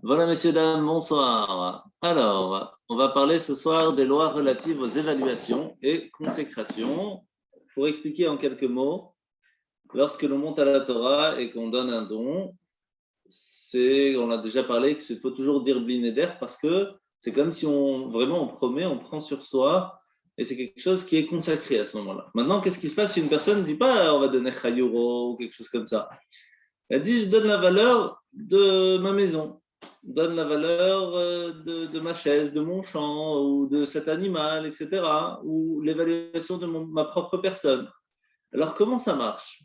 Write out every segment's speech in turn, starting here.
Voilà, messieurs, dames, bonsoir. Alors, on va parler ce soir des lois relatives aux évaluations et consécrations. Pour expliquer en quelques mots, lorsque l'on monte à la Torah et qu'on donne un don, on a déjà parlé qu'il faut toujours dire Bli Neder parce que c'est comme si on promet, on prend sur soi et c'est quelque chose qui est consacré à ce moment-là. Maintenant, qu'est-ce qui se passe si une personne ne dit pas on va donner Chayuro ou quelque chose comme ça? Elle dit, je donne la valeur de ma maison, je donne la valeur de ma chaise, de mon champ, ou de cet animal, etc., ou l'évaluation de ma propre personne. Alors, comment ça marche?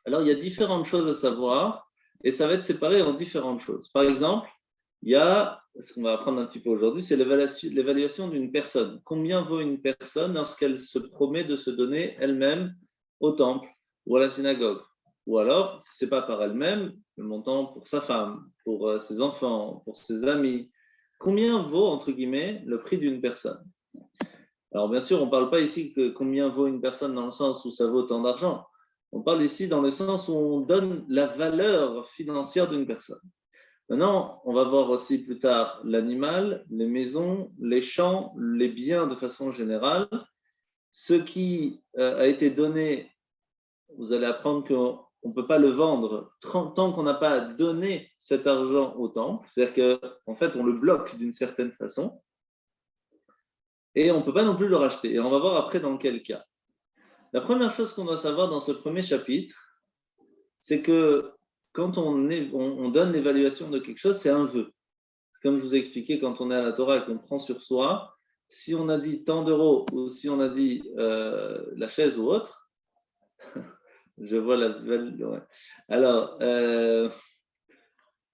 Alors, il y a différentes choses à savoir, et ça va être séparé en différentes choses. Par exemple, il y a, ce qu'on va apprendre un petit peu aujourd'hui, c'est l'évaluation d'une personne. Combien vaut une personne lorsqu'elle se promet de se donner elle-même au temple ou à la synagogue? Ou alors, si ce n'est pas par elle-même, le montant pour sa femme, pour ses enfants, pour ses amis. Combien vaut, entre guillemets, le prix d'une personne? Alors, bien sûr, on ne parle pas ici que combien vaut une personne dans le sens où ça vaut tant d'argent. On parle ici dans le sens où on donne la valeur financière d'une personne. Maintenant, on va voir aussi plus tard l'animal, les maisons, les champs, les biens de façon générale. Ce qui a été donné, vous allez apprendre qu'on ne peut pas le vendre tant qu'on n'a pas donné cet argent au temple. C'est-à-dire qu'en fait, on le bloque d'une certaine façon et on ne peut pas non plus le racheter. Et on va voir après dans quel cas. La première chose qu'on doit savoir dans ce premier chapitre, c'est que quand on donne l'évaluation de quelque chose, c'est un vœu. Comme je vous ai expliqué, quand on est à la Torah et qu'on prend sur soi, si on a dit tant d'euros ou si on a dit la chaise ou autre, je vois la... Ouais. Alors,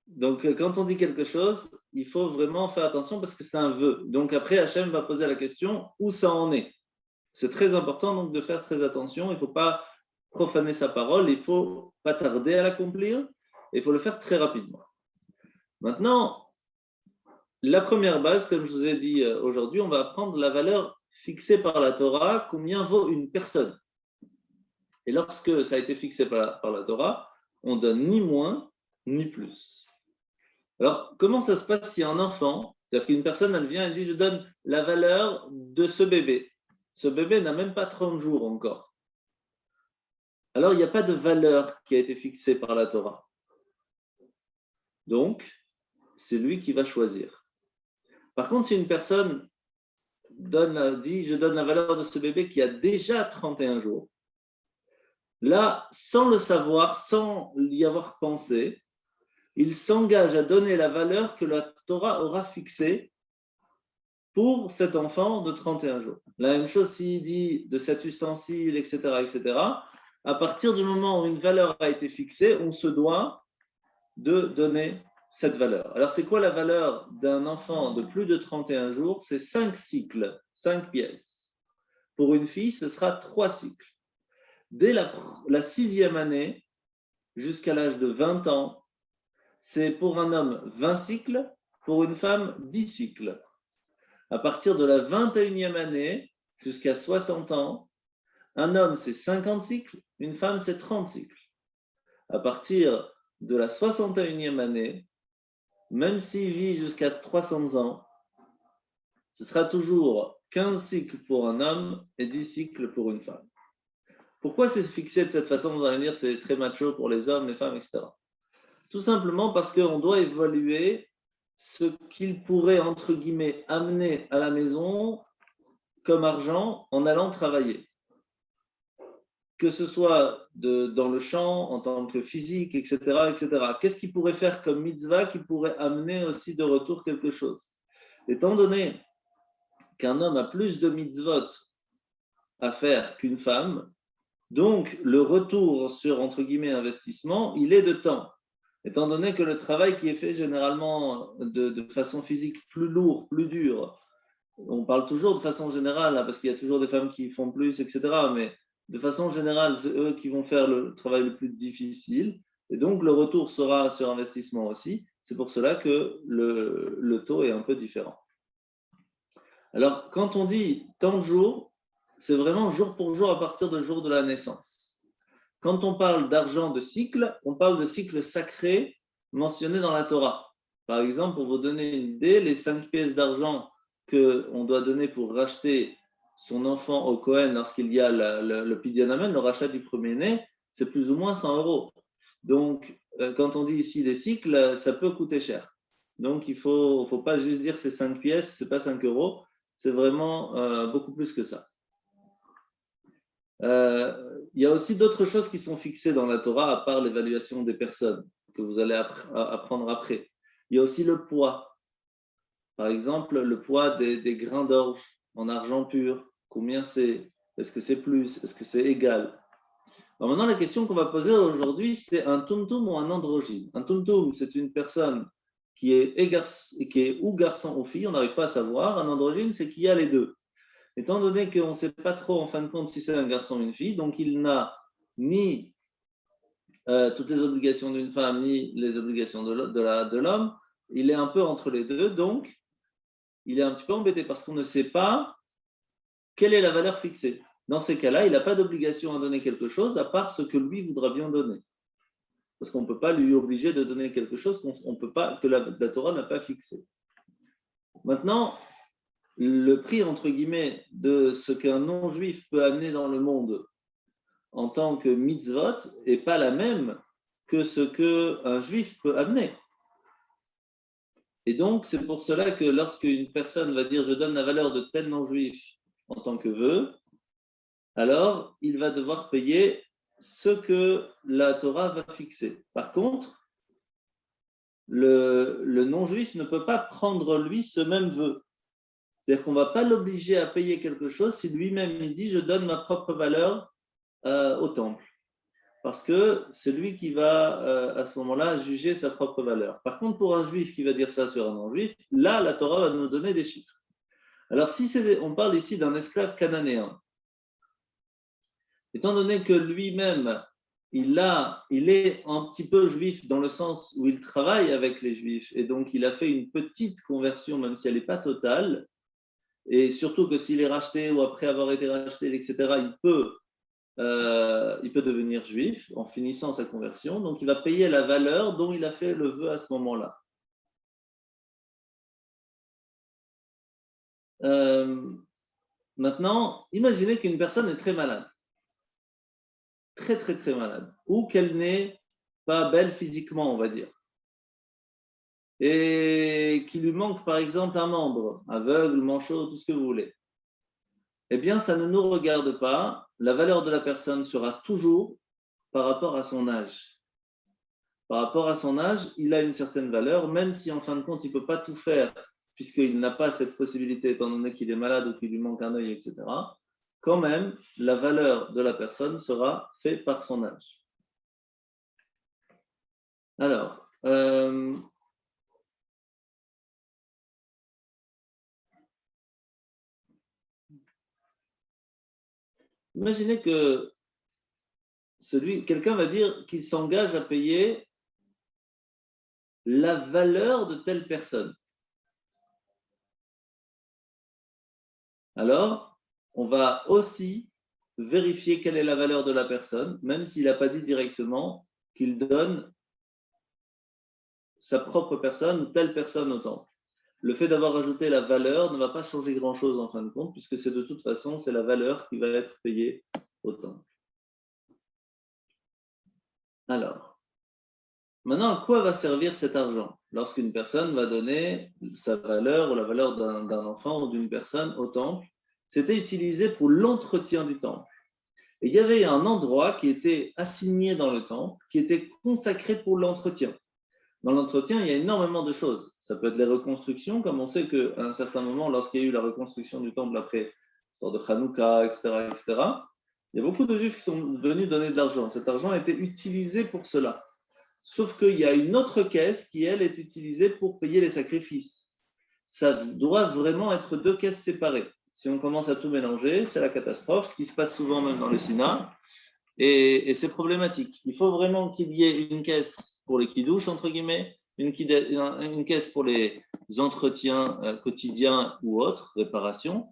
donc quand on dit quelque chose, il faut vraiment faire attention parce que c'est un vœu. Donc après, Hachem va poser la question, où ça en est? C'est très important donc de faire très attention. Il ne faut pas profaner sa parole, il ne faut pas tarder à l'accomplir, et il faut le faire très rapidement. Maintenant, la première base, comme je vous ai dit aujourd'hui, on va apprendre la valeur fixée par la Torah, combien vaut une personne. Et lorsque ça a été fixé par la Torah, on donne ni moins ni plus. Alors, comment ça se passe si un enfant, c'est-à-dire qu'une personne, elle vient et dit, je donne la valeur de ce bébé. Ce bébé n'a même pas 30 jours encore. Alors, il n'y a pas de valeur qui a été fixée par la Torah. Donc, c'est lui qui va choisir. Par contre, si une personne dit, je donne la valeur de ce bébé qui a déjà 31 jours, là, sans le savoir, sans y avoir pensé, il s'engage à donner la valeur que la Torah aura fixée pour cet enfant de 31 jours. La même chose s'il dit de cet ustensile, etc., etc., à partir du moment où une valeur a été fixée, on se doit de donner cette valeur. Alors, c'est quoi la valeur d'un enfant de plus de 31 jours? C'est 5 cycles, 5 pièces. Pour une fille, ce sera 3 cycles. Dès la 6e année, jusqu'à l'âge de 20 ans, c'est pour un homme 20 cycles, pour une femme 10 cycles. À partir de la 21e année, jusqu'à 60 ans, un homme c'est 50 cycles, une femme c'est 30 cycles. À partir de la 61e année, même s'il vit jusqu'à 300 ans, ce sera toujours 15 cycles pour un homme et 10 cycles pour une femme. Pourquoi c'est fixé de cette façon? Vous allez dire c'est très macho pour les hommes, les femmes, etc. Tout simplement parce qu'on doit évaluer ce qu'il pourrait, entre guillemets, amener à la maison comme argent en allant travailler. Que ce soit dans le champ, en tant que physique, etc., etc. Qu'est-ce qu'il pourrait faire comme mitzvah qui pourrait amener aussi de retour quelque chose? Étant donné qu'un homme a plus de mitzvot à faire qu'une femme, donc le retour sur, entre guillemets, investissement, il est de temps. Étant donné que le travail qui est fait généralement de façon physique plus lourd, plus dur, on parle toujours de façon générale, parce qu'il y a toujours des femmes qui font plus, etc. Mais de façon générale, c'est eux qui vont faire le travail le plus difficile. Et donc, le retour sera sur investissement aussi. C'est pour cela que le taux est un peu différent. Alors, quand on dit tant de jours, c'est vraiment jour pour jour à partir du jour de la naissance. Quand on parle d'argent de cycle, on parle de cycle sacré mentionné dans la Torah. Par exemple, pour vous donner une idée, les 5 pièces d'argent qu'on doit donner pour racheter son enfant au Cohen lorsqu'il y a le Pidyon Amen, le rachat du premier-né, c'est plus ou moins 100 euros. Donc, quand on dit ici des cycles, ça peut coûter cher. Donc, il ne faut pas juste dire c'est 5 pièces, ce n'est pas 5 euros, c'est vraiment beaucoup plus que ça. Il y a aussi d'autres choses qui sont fixées dans la Torah, à part l'évaluation des personnes, que vous allez apprendre après. Il y a aussi le poids. Par exemple, le poids des grains d'orge en argent pur, combien c'est? Est-ce que c'est plus? Est-ce que c'est égal? Alors maintenant, la question qu'on va poser aujourd'hui, c'est un tumtum ou un androgyne. Un tumtum, c'est une personne qui est ou garçon ou fille, on n'arrive pas à savoir. Un androgyne, c'est qu'il y a les deux. Étant donné qu'on ne sait pas trop, en fin de compte, si c'est un garçon ou une fille, donc il n'a ni toutes les obligations d'une femme, ni les obligations de l'homme, il est un peu entre les deux, donc il est un petit peu embêté parce qu'on ne sait pas quelle est la valeur fixée. Dans ces cas-là, il n'a pas d'obligation à donner quelque chose à part ce que lui voudra bien donner. Parce qu'on ne peut pas lui obliger de donner quelque chose que la Torah n'a pas fixé. Maintenant, le prix, entre guillemets, de ce qu'un non-juif peut amener dans le monde en tant que mitzvot n'est pas la même que ce qu'un juif peut amener. Et donc, c'est pour cela que lorsqu'une personne va dire « je donne la valeur de tel non-juif en tant que vœu », alors il va devoir payer ce que la Torah va fixer. Par contre, le non-juif ne peut pas prendre lui ce même vœu. C'est-à-dire qu'on ne va pas l'obliger à payer quelque chose si lui-même il dit « je donne ma propre valeur au temple ». Parce que c'est lui qui va, à ce moment-là, juger sa propre valeur. Par contre, pour un juif qui va dire ça sur un non-juif, là, la Torah va nous donner des chiffres. Alors, si on parle ici d'un esclave cananéen, étant donné que lui-même, il est un petit peu juif dans le sens où il travaille avec les juifs, et donc il a fait une petite conversion, même si elle n'est pas totale, et surtout que s'il est racheté ou après avoir été racheté, etc., il peut devenir juif en finissant sa conversion, donc il va payer la valeur dont il a fait le vœu à ce moment-là. Maintenant, imaginez qu'une personne est très malade, très très très malade, ou qu'elle n'est pas belle physiquement, on va dire, et qu'il lui manque par exemple un membre, aveugle, manchot, tout ce que vous voulez. Eh bien, ça ne nous regarde pas. La valeur de la personne sera toujours par rapport à son âge. Par rapport à son âge, il a une certaine valeur, même si en fin de compte, il ne peut pas tout faire, puisqu'il n'a pas cette possibilité, étant donné qu'il est malade ou qu'il lui manque un œil, etc. Quand même, la valeur de la personne sera faite par son âge. Alors, imaginez que quelqu'un va dire qu'il s'engage à payer la valeur de telle personne. Alors, on va aussi vérifier quelle est la valeur de la personne, même s'il n'a pas dit directement qu'il donne sa propre personne ou telle personne au temple. Le fait d'avoir ajouté la valeur ne va pas changer grand-chose en fin de compte, puisque c'est de toute façon, c'est la valeur qui va être payée au temple. Alors, maintenant, à quoi va servir cet argent lorsqu'une personne va donner sa valeur ou la valeur d'un enfant ou d'une personne au temple? C'était utilisé pour l'entretien du temple. Et il y avait un endroit qui était assigné dans le temple, qui était consacré pour l'entretien. Dans l'entretien, il y a énormément de choses. Ça peut être les reconstructions, comme on sait qu'à un certain moment, lorsqu'il y a eu la reconstruction du temple après l'histoire de Hanouka, etc., il y a beaucoup de juifs qui sont venus donner de l'argent. Cet argent a été utilisé pour cela. Sauf qu'il y a une autre caisse qui, elle, est utilisée pour payer les sacrifices. Ça doit vraiment être deux caisses séparées. Si on commence à tout mélanger, c'est la catastrophe, ce qui se passe souvent même dans les Sina, et c'est problématique. Il faut vraiment qu'il y ait une caisse pour les kidouches, entre guillemets, une caisse pour les entretiens quotidiens ou autres, réparations,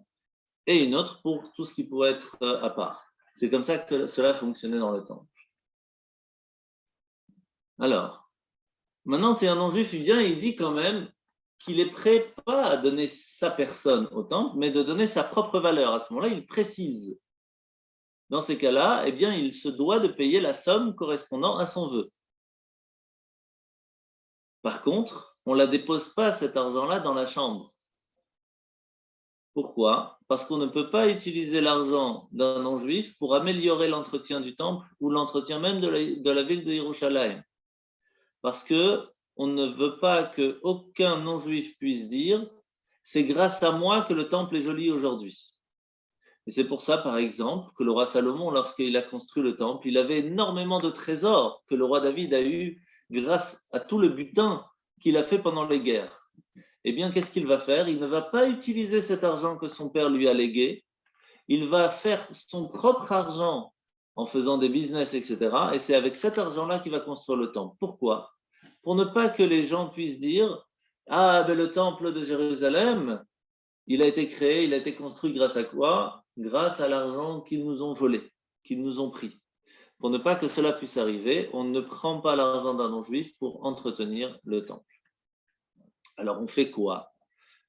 et une autre pour tout ce qui pourrait être à part. C'est comme ça que cela fonctionnait dans le temps. Alors, Maintenant, si un non-juif vient et il dit quand même qu'il est prêt pas à donner sa personne au temple, mais de donner sa propre valeur. À ce moment-là, il précise. Dans ces cas-là, eh bien, il se doit de payer la somme correspondant à son vœu. Par contre, on ne la dépose pas, cet argent-là, dans la chambre. Pourquoi? Parce qu'on ne peut pas utiliser l'argent d'un non-juif pour améliorer l'entretien du temple ou l'entretien même de la ville de Yerushalayim. Parce que on ne veut pas qu'aucun non-juif puisse dire « c'est grâce à moi que le temple est joli aujourd'hui ». Et c'est pour ça, par exemple, que le roi Salomon, lorsqu'il a construit le temple, il avait énormément de trésors que le roi David a eu grâce à tout le butin qu'il a fait pendant les guerres. Eh bien, qu'est-ce qu'il va faire? Il ne va pas utiliser cet argent que son père lui a légué. Il va faire son propre argent en faisant des business, etc. Et c'est avec cet argent-là qu'il va construire le temple. Pourquoi? Pour ne pas que les gens puissent dire « Ah, ben le temple de Jérusalem, il a été créé, il a été construit grâce à quoi? Grâce à l'argent qu'ils nous ont volé, qu'ils nous ont pris. » Pour ne pas que cela puisse arriver, on ne prend pas l'argent d'un non-juif pour entretenir le temple. Alors, on fait quoi?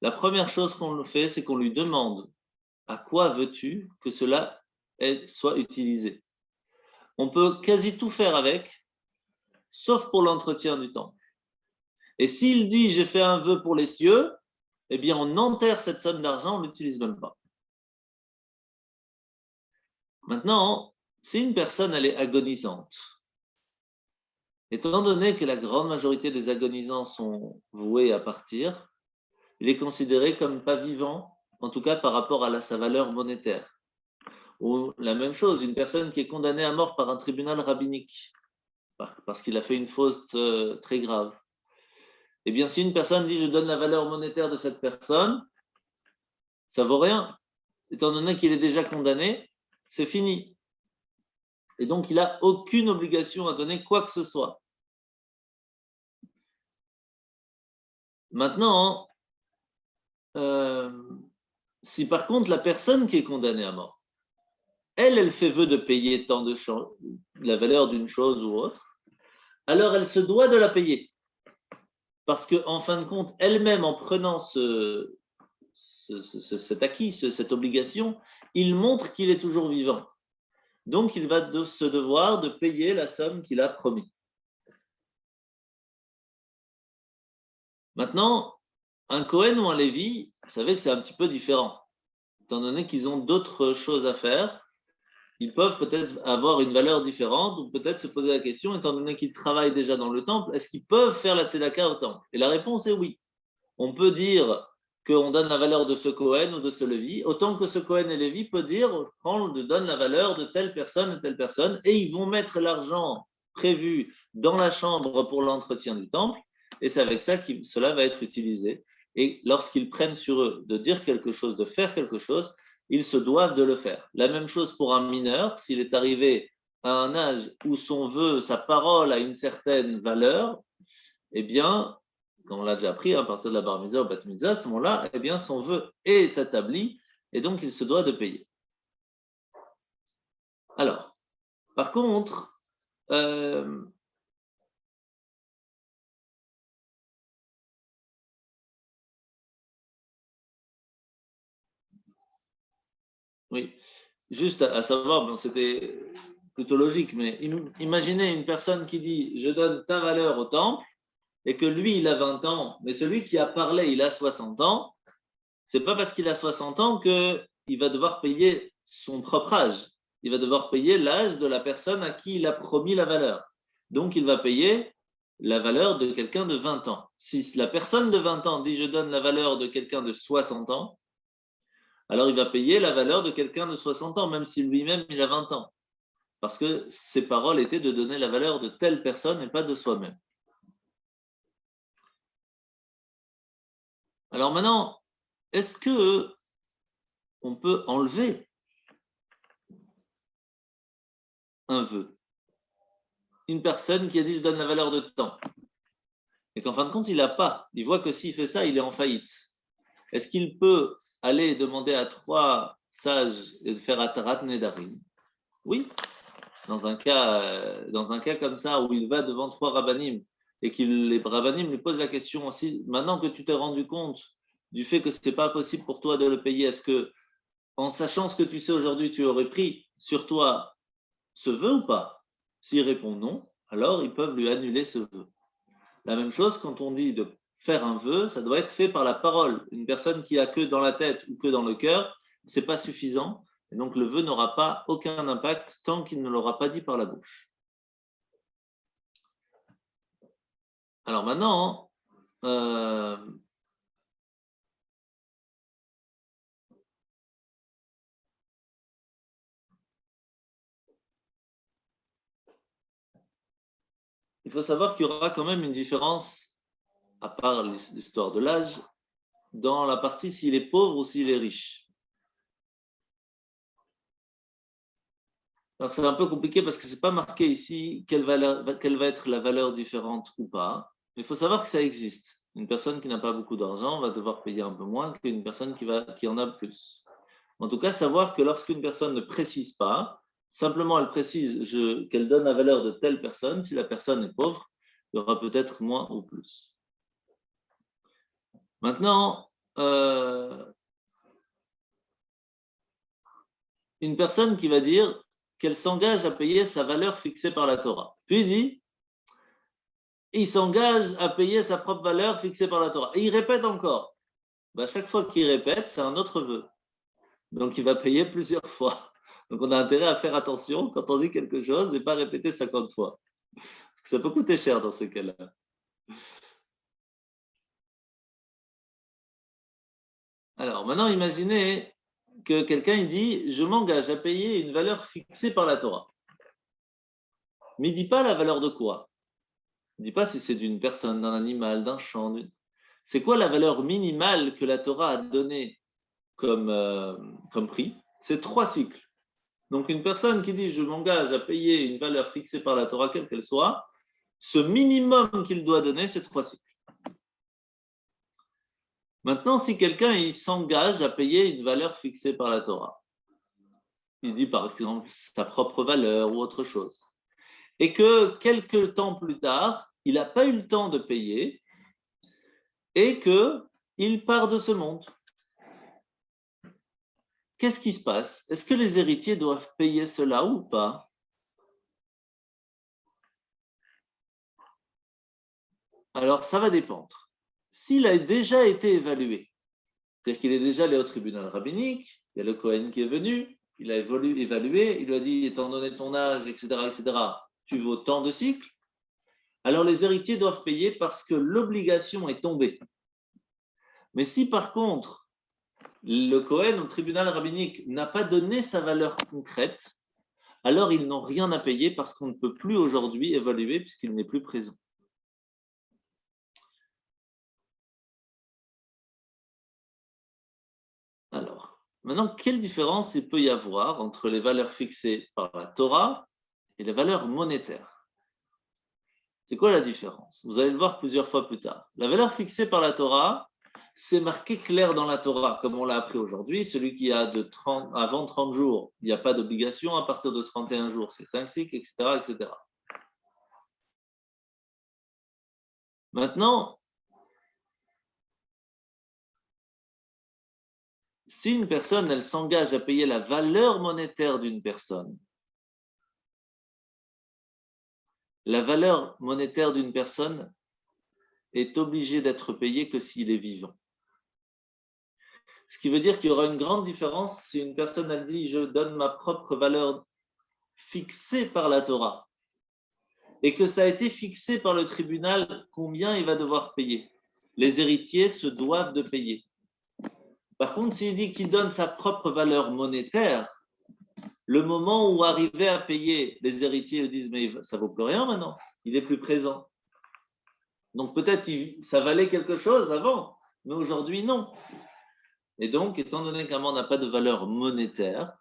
La première chose qu'on fait, c'est qu'on lui demande « À quoi veux-tu que cela soit utilisé ?» On peut quasi tout faire avec, sauf pour l'entretien du temple. Et s'il dit « J'ai fait un vœu pour les cieux », eh bien, on enterre cette somme d'argent, on ne l'utilise même pas. Maintenant, si une personne elle est agonisante, étant donné que la grande majorité des agonisants sont voués à partir, il est considéré comme pas vivant, en tout cas par rapport à sa valeur monétaire. Ou la même chose, une personne qui est condamnée à mort par un tribunal rabbinique, parce qu'il a fait une faute très grave. Eh bien, si une personne dit « je donne la valeur monétaire de cette personne », ça ne vaut rien. Étant donné qu'il est déjà condamné, c'est fini. Et donc, il n'a aucune obligation à donner quoi que ce soit. Maintenant, si par contre la personne qui est condamnée à mort, elle fait vœu de payer tant de choses, la valeur d'une chose ou autre, alors elle se doit de la payer. Parce qu'en fin de compte, elle-même, en prenant cet acquis, cette obligation, il montre qu'il est toujours vivant. Donc, il va se devoir de payer la somme qu'il a promis. Maintenant, un Cohen ou un Lévi, vous savez que c'est un petit peu différent. Étant donné qu'ils ont d'autres choses à faire, ils peuvent peut-être avoir une valeur différente ou peut-être se poser la question, étant donné qu'ils travaillent déjà dans le temple, est-ce qu'ils peuvent faire la tzedaka au temple? Et la réponse est oui. On peut dire qu'on donne la valeur de ce Cohen ou de ce Lévi, autant que ce Cohen et Lévi peut dire, on donne la valeur de telle personne, et ils vont mettre l'argent prévu dans la chambre pour l'entretien du temple, et c'est avec ça que cela va être utilisé. Et lorsqu'ils prennent sur eux de dire quelque chose, de faire quelque chose, ils se doivent de le faire. La même chose pour un mineur, s'il est arrivé à un âge où son vœu, sa parole a une certaine valeur, eh bien, comme on l'a déjà appris, à partir de la bar mitzvah ou bat mitzvah, à ce moment-là, eh bien, son vœu est établi et donc il se doit de payer. Alors, par contre, oui, juste à savoir, bon, c'était plutôt logique, mais imaginez une personne qui dit « je donne ta valeur au temple » et que lui, il a 20 ans, mais celui qui a parlé, il a 60 ans, c'est pas parce qu'il a 60 ans qu'il va devoir payer son propre âge. Il va devoir payer l'âge de la personne à qui il a promis la valeur. Donc, il va payer la valeur de quelqu'un de 20 ans. Si la personne de 20 ans dit « je donne la valeur de quelqu'un de 60 ans », alors il va payer la valeur de quelqu'un de 60 ans, même si lui-même il a 20 ans. Parce que ses paroles étaient de donner la valeur de telle personne et pas de soi-même. Alors maintenant, est-ce que on peut enlever un vœu? Une personne qui a dit « je donne la valeur de temps », et qu'en fin de compte, il n'a pas. Il voit que s'il fait ça, il est en faillite. Est-ce qu'il peut aller demander à 3 sages de faire Atarat Nedarim? Oui, dans un cas comme ça, où il va devant 3 rabbinim et que les Bravanim lui posent la question aussi, maintenant que tu t'es rendu compte du fait que ce n'est pas possible pour toi de le payer, est-ce que, en sachant ce que tu sais aujourd'hui, tu aurais pris sur toi ce vœu ou pas? S'il répond non, alors ils peuvent lui annuler ce vœu. La même chose, quand on dit de faire un vœu, ça doit être fait par la parole. Une personne qui a que dans la tête ou que dans le cœur, ce n'est pas suffisant. Et donc le vœu n'aura pas aucun impact tant qu'il ne l'aura pas dit par la bouche. Alors maintenant, il faut savoir qu'il y aura quand même une différence, à part l'histoire de l'âge, dans la partie s'il est pauvre ou s'il est riche. Alors c'est un peu compliqué parce que ce n'est pas marqué ici quelle va être la valeur différente ou pas. Mais il faut savoir que ça existe. Une personne qui n'a pas beaucoup d'argent va devoir payer un peu moins qu'une personne qui en a plus. En tout cas, savoir que lorsqu'une personne ne précise pas, simplement elle précise qu'elle donne la valeur de telle personne, si la personne est pauvre, il y aura peut-être moins ou plus. Maintenant, une personne qui va dire qu'elle s'engage à payer sa valeur fixée par la Torah. Puis il dit, il s'engage à payer sa propre valeur fixée par la Torah. Et il répète encore. Ben, chaque fois qu'il répète, c'est un autre vœu. Donc il va payer plusieurs fois. Donc on a intérêt à faire attention quand on dit quelque chose et pas répéter 50 fois. Parce que ça peut coûter cher dans ce cas-là. Alors maintenant, imaginez que quelqu'un il dit « Je m'engage à payer une valeur fixée par la Torah ». Mais il ne dit pas la valeur de quoi. Il ne dit pas si c'est d'une personne, d'un animal, d'un champ. C'est quoi la valeur minimale que la Torah a donnée comme prix? C'est 3 cycles. Donc une personne qui dit « Je m'engage à payer une valeur fixée par la Torah, quelle qu'elle soit », ce minimum qu'il doit donner, c'est 3 cycles. Maintenant, si quelqu'un s'engage à payer une valeur fixée par la Torah, il dit par exemple sa propre valeur ou autre chose, et que quelques temps plus tard, il n'a pas eu le temps de payer et qu'il part de ce monde. Qu'est-ce qui se passe? Est-ce que les héritiers doivent payer cela ou pas? Alors, ça va dépendre. S'il a déjà été évalué, c'est-à-dire qu'il est déjà allé au tribunal rabbinique, il y a le Cohen qui est venu, il a évalué, il lui a dit, étant donné ton âge, etc., tu vaux tant de cycles, alors les héritiers doivent payer parce que l'obligation est tombée. Mais si par contre, le Cohen au tribunal rabbinique n'a pas donné sa valeur concrète, alors ils n'ont rien à payer parce qu'on ne peut plus aujourd'hui évaluer puisqu'il n'est plus présent. Alors, maintenant, quelle différence il peut y avoir entre les valeurs fixées par la Torah et les valeurs monétaires? C'est quoi la différence? Vous allez le voir plusieurs fois plus tard. La valeur fixée par la Torah, c'est marqué clair dans la Torah, comme on l'a appris aujourd'hui. Celui qui a avant 30 jours, il n'y a pas d'obligation. À partir de 31 jours, c'est 5 cycles, etc., etc. Maintenant, si une personne, elle s'engage à payer la valeur monétaire d'une personne, la valeur monétaire d'une personne est obligée d'être payée que s'il est vivant. Ce qui veut dire qu'il y aura une grande différence si une personne elle dit « je donne ma propre valeur fixée par la Torah » et que ça a été fixé par le tribunal combien il va devoir payer. Les héritiers se doivent de payer. Par contre, s'il dit qu'il donne sa propre valeur monétaire, le moment où arriver à payer, les héritiers disent « mais ça ne vaut plus rien maintenant, il n'est plus présent ». Donc peut-être ça valait quelque chose avant, mais aujourd'hui non. Et donc, étant donné qu'un n'a pas de valeur monétaire,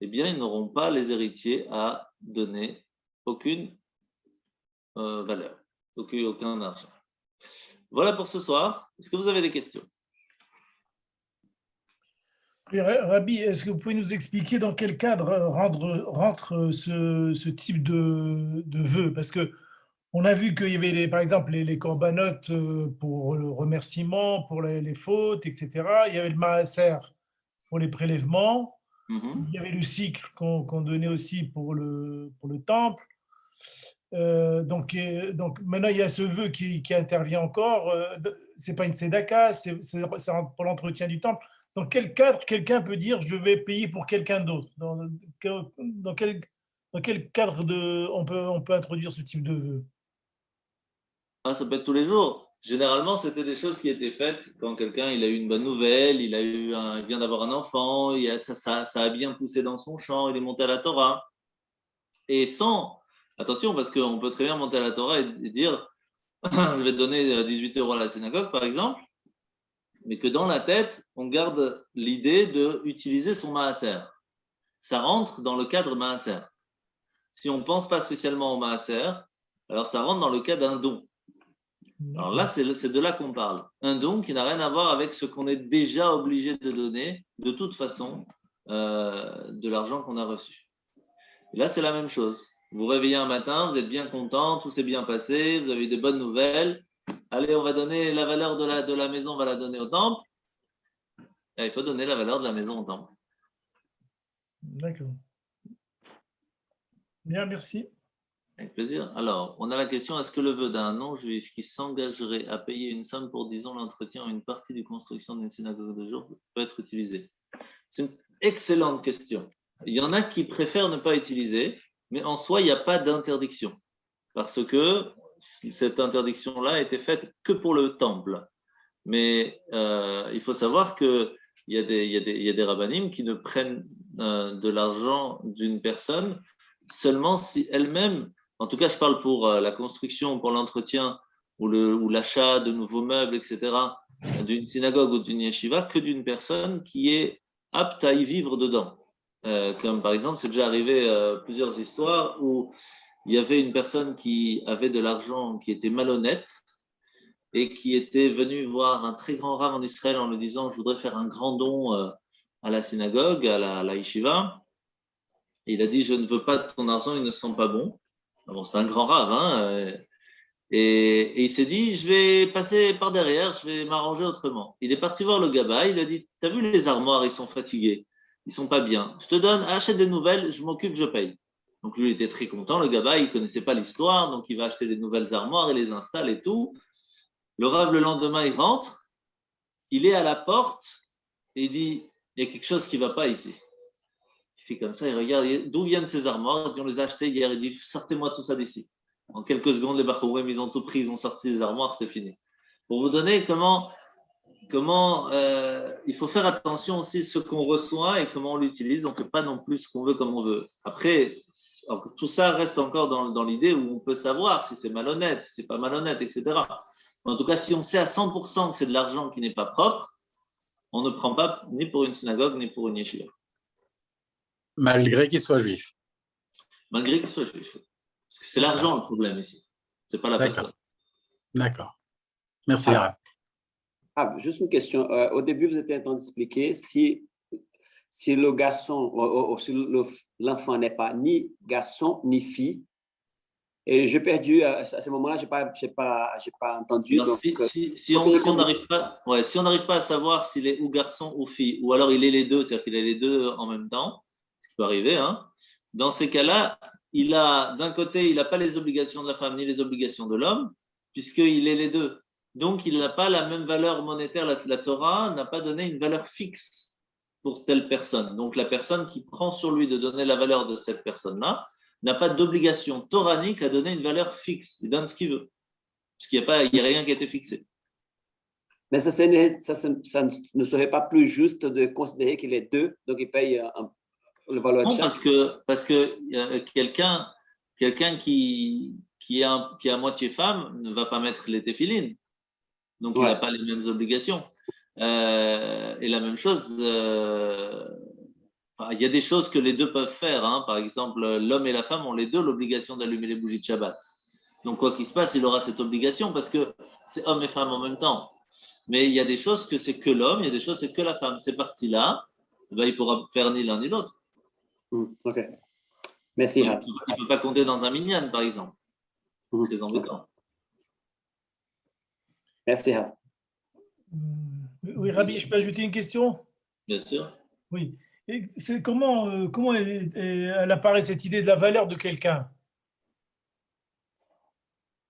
eh bien, ils n'auront pas, les héritiers, à donner aucune valeur, aucun argent. Voilà pour ce soir. Est-ce que vous avez des questions? Rabbi, est-ce que vous pouvez nous expliquer dans quel cadre rentre ce type de vœu? Parce que On a vu qu'il y avait, par exemple, les corbanotes pour le remerciement, pour les fautes, etc. Il y avait le maaser pour les prélèvements. Il Mhm. y avait le cycle qu'on donnait aussi pour le temple. Donc maintenant, il y a ce vœu qui intervient encore. C'est pas une tzedaka, c'est pour l'entretien du temple. Dans quel cadre quelqu'un peut dire je vais payer pour quelqu'un d'autre? Dans quel, dans quel cadre on peut introduire ce type de vœu? Ah, ça peut être tous les jours. Généralement, c'était des choses qui étaient faites quand quelqu'un il a eu une bonne nouvelle, il vient d'avoir un enfant, ça a bien poussé dans son champ, il est monté à la Torah. Et sans, attention, parce qu'on peut très bien monter à la Torah et dire, je vais te donner 18 euros à la synagogue, par exemple, mais que dans la tête, on garde l'idée d'utiliser son maaser. Ça rentre dans le cadre maaser. Si on ne pense pas spécialement au maaser, alors ça rentre dans le cas d'un don. Alors là, D'accord. c'est de là qu'on parle. Un don qui n'a rien à voir avec ce qu'on est déjà obligé de donner, de toute façon, de l'argent qu'on a reçu. Et là, c'est la même chose. Vous vous réveillez un matin, vous êtes bien content, tout s'est bien passé, vous avez eu des bonnes nouvelles. Allez, on va donner la valeur de la maison, on va la donner au temple. Et il faut donner la valeur de la maison au temple. D'accord. Bien, merci. Avec plaisir. Alors, on a la question, est-ce que le vœu d'un non-juif qui s'engagerait à payer une somme pour, disons, l'entretien ou une partie de construction d'une synagogue de jour peut être utilisé? C'est une excellente question. Il y en a qui préfèrent ne pas utiliser, mais en soi, il n'y a pas d'interdiction. Parce que cette interdiction-là a été faite que pour le temple. Mais il faut savoir qu'il y a des rabbinim qui ne prennent de l'argent d'une personne seulement si elle-même, en tout cas je parle pour la construction, pour l'entretien ou l'achat de nouveaux meubles, etc., d'une synagogue ou d'une yeshiva, que d'une personne qui est apte à y vivre dedans. Comme par exemple, c'est déjà arrivé plusieurs histoires où il y avait une personne qui avait de l'argent qui était malhonnête et qui était venu voir un très grand rave en Israël en lui disant je voudrais faire un grand don à la synagogue, à la yeshiva. Et il a dit je ne veux pas de ton argent, il ne sent pas bon. Bon, c'est un grand rave, hein, et il s'est dit je vais passer par derrière, je vais m'arranger autrement. Il est parti voir le gaba, il a dit t'as vu les armoires, ils sont fatigués, ils sont pas bien. Je te donne, achète des nouvelles, je m'occupe, je paye. Donc lui, il était très content. Le gaba, il connaissait pas l'histoire, donc il va acheter des nouvelles armoires et les installe et tout. Le rave, le lendemain, il rentre, il est à la porte et il dit il y a quelque chose qui ne va pas ici. Il fait comme ça, il regarde d'où viennent ces armoires. Il dit, on les a achetées hier. Il dit sortez-moi tout ça d'ici. En quelques secondes, les Bachourem, ils ont tout pris, ils ont sorti les armoires, c'était fini. Pour vous donner comment il faut faire attention aussi à ce qu'on reçoit et comment on l'utilise. On ne fait pas non plus ce qu'on veut comme on veut. Après, tout ça reste encore dans l'idée où on peut savoir si c'est malhonnête, si c'est pas malhonnête, etc. En tout cas, si on sait à 100% que c'est de l'argent qui n'est pas propre, on ne prend pas ni pour une synagogue ni pour une yeshiva, Malgré qu'il soit juif. malgré qu'il soit juif. Parce que c'est l'argent le problème ici, c'est pas la personne. D'accord. Merci, Arabe. Juste une question. Au début, vous étiez en train d'expliquer si le garçon, ou si l'enfant n'est pas ni garçon ni fille. Et j'ai perdu, à ce moment-là, je n'ai pas entendu. Alors, donc, si on n'arrive pas, si on n'arrive pas à savoir s'il est ou garçon ou fille, ou alors il est les deux, c'est-à-dire qu'il est les deux en même temps, ce qui peut arriver, hein, dans ces cas-là, d'un côté, il n'a pas les obligations de la femme ni les obligations de l'homme, puisqu'il est les deux. Donc, il n'a pas la même valeur monétaire. La Torah n'a pas donné une valeur fixe pour telle personne. Donc, la personne qui prend sur lui de donner la valeur de cette personne-là n'a pas d'obligation toranique à donner une valeur fixe. Il donne ce qu'il veut. Parce qu'il n'y a rien qui a été fixé. Mais ça ne serait pas plus juste de considérer qu'il est deux, donc il paye le valeur de Non, chaque. parce que quelqu'un qui est à moitié femme ne va pas mettre les téphilines. Donc, il n'a pas les mêmes obligations. Et la même chose, il y a des choses que les deux peuvent faire. Hein. Par exemple, l'homme et la femme ont les deux l'obligation d'allumer les bougies de Shabbat. Donc, quoi qu'il se passe, il aura cette obligation parce que c'est homme et femme en même temps. Mais il y a des choses que c'est que l'homme, il y a des choses que c'est que la femme. Ces parties-là, il ne pourra faire ni l'un ni l'autre. OK. Merci. Il ne peut pas compter dans un minyan, par exemple. Très embêtant. Merci, Rav. Oui, Rabbi, je peux ajouter une question? Bien sûr. Oui. Et c'est comment elle apparaît cette idée de la valeur de quelqu'un?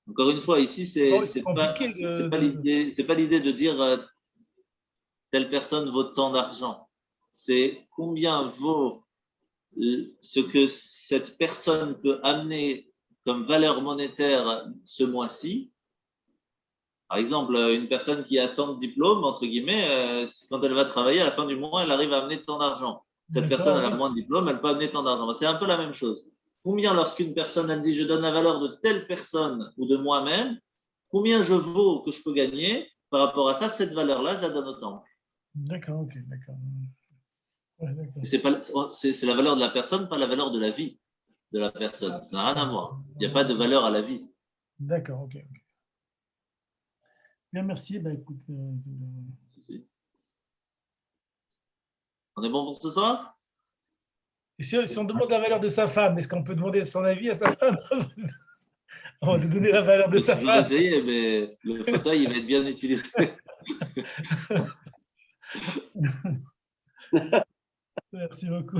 Encore une fois, ici, Oh, c'est c'est pas, compliqué. c'est pas l'idée de dire telle personne vaut tant d'argent. C'est combien vaut ce que cette personne peut amener comme valeur monétaire ce mois-ci. Par exemple, une personne qui a tant de diplômes, entre guillemets, quand elle va travailler, à la fin du mois, elle arrive à amener tant d'argent. Cette personne, elle a moins de diplômes, elle peut amener tant d'argent. C'est un peu la même chose. Combien, lorsqu'une personne, elle dit, je donne la valeur de telle personne ou de moi-même, combien je vaux que je peux gagner par rapport à ça, cette valeur-là, je la donne au temple. D'accord, ok, d'accord. Ouais, d'accord. C'est la valeur de la personne, pas la valeur de la vie de la personne. Ça n'a rien à voir. Il n'y a pas de valeur à la vie. D'accord, ok. Bien, merci. Bah, écoute, On est bon pour ce soir? et si on demande la valeur de sa femme, est-ce qu'on peut demander son avis à sa femme avant de donner la valeur de sa Je vais femme? essayer, mais le fauteuil, il va être bien utilisé. Merci beaucoup.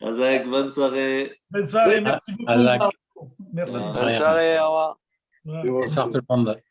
Razak, bonne soirée. Bonne soirée, merci beaucoup. Razak. Merci. Bonne Bonne soirée, au revoir. Voilà. Bonsoir tout le monde.